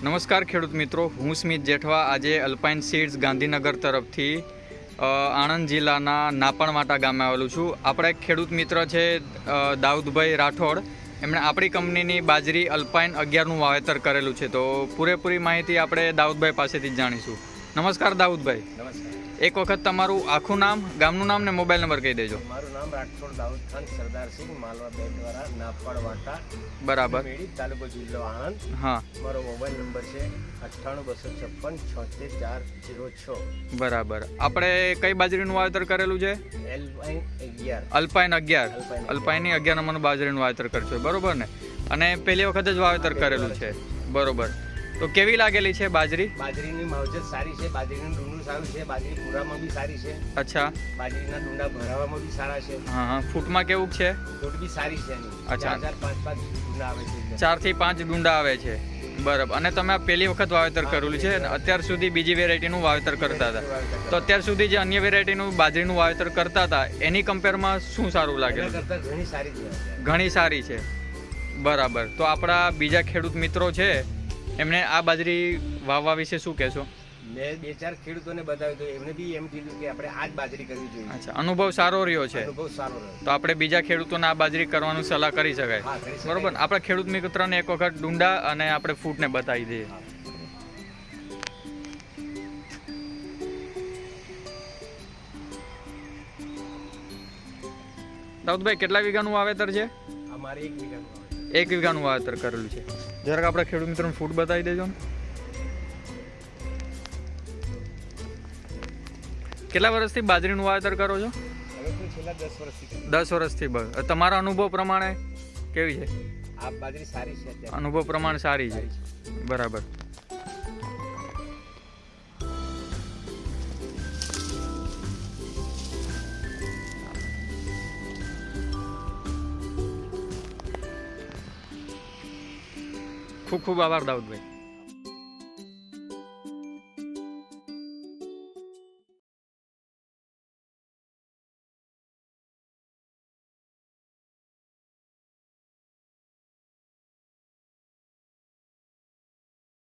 નમસ્કાર ખેડૂત મિત્રો, હું સ્મિત જેઠવા આજે અલ્પાઇન સીડ્સ ગાંધીનગર તરફથી આણંદ જિલ્લાના નાપણવાટા ગામે આવેલું છું. આપણા એક ખેડૂત મિત્ર છે દાઉદભાઈ રાઠોડ. એમણે આપણી કંપનીની બાજરી અલ્પાઇન 11નું વાવેતર કરેલું છે. તો પૂરેપૂરી માહિતી આપણે દાઉદભાઈ પાસેથી જ જાણીશું. નમસ્કાર દાઉદભાઈ. નમસ્કાર. એક વખત તમારું આખું નામ, ગામનું નામ ને મોબાઈલ નંબર કહી દેજો. મારું નામ રાઠોડ દાઉદ ખાન સરદારસિંહ, માલવા બેટ દ્વારા નાપણવાટા, બરાબર. મેડી, તાલુકો જિલ્લો આણંદ. હા, મારો મોબાઈલ નંબર છે 98 256 76 406. બરાબર. આપણે કઈ બાજરીનું વાવેતર કરેલું છે? અલ્પાઇન 11. અલ્પાઇનની 11 નંબરનું બાજરીનું વાવેતર કરશો, બરોબર ને? અને પહેલી વખત જ વાવેતર કરેલું છે, બરોબર. તો કેવી લાગેલી છે બાજરી? બાજરીની માવજત સારી છે, બાજરીનું ડુંડું સારું છે, બાજરી પૂરામાં બી સારી છે. અચ્છા. બાજરીના ડુંડા ભરાવામાં બી સારા છે. હા, ફૂટમાં કેવું છે? ફૂટ બી સારી છે એની. અચ્છા. 4-5 ડુંડા આવે છે. 4 થી 5 ડુંડા આવે છે, બરાબર. અને તમે આ પહેલી વખત વાવેતર કરેલું છે, અત્યાર સુધી બીજી વેરાયટીનું વાવેતર કરતા હતા. તો અત્યાર સુધી જે અન્ય વેરાયટીનું બાજરીનું વાવેતર કરતા હતા એની કમ્પેરમાં શું સારું લાગે? ઘણી સારી છે. ઘણી સારી છે, બરાબર. તો આપણા બીજા ખેડૂત મિત્રો છે, એમને આ બાજરી વાવવા વિશે શું કહેશો? મેં 2-4 ખેડૂતોને બતાવ્યું તો એમને બી એમ કીધું કે આપણે આ જ બાજરી કરવી જોઈએ. અચ્છા, અનુભવ સારો રહ્યો છે. અનુભવ સારો રહ્યો. તો આપણે બીજા ખેડૂતોને આ બાજરી કરવાનું સલાહ કરી શકાય, હા, કરી શકાય. બરોબર. આપણા ખેડૂત મિત્રોને એક વખત ડુંડા અને આપણે ફૂટને બતાવી દઈએ. દાઉદભાઈ, કેટલા વીઘાનું વાવેતર છે? અમારે 1 વીઘાનું આવે. 1 વીઘાનું વાવેતર કરેલું છે. જરાક આપણા ખેડૂત મિત્રોને ફૂટ બતાવી દેજો ને. કેટલા વર્ષથી બાજરીનું વાવેતર કરો છો? હવે તો છેલ્લા 10 વર્ષથી. 10 વર્ષથી. તમારા અનુભવ પ્રમાણે કેવી છે? આ બાજરી સારી છે અત્યારે. અનુભવ પ્રમાણે સારી છે, બરાબર. ખૂબ ખૂબ આભાર દાઉદભાઈ.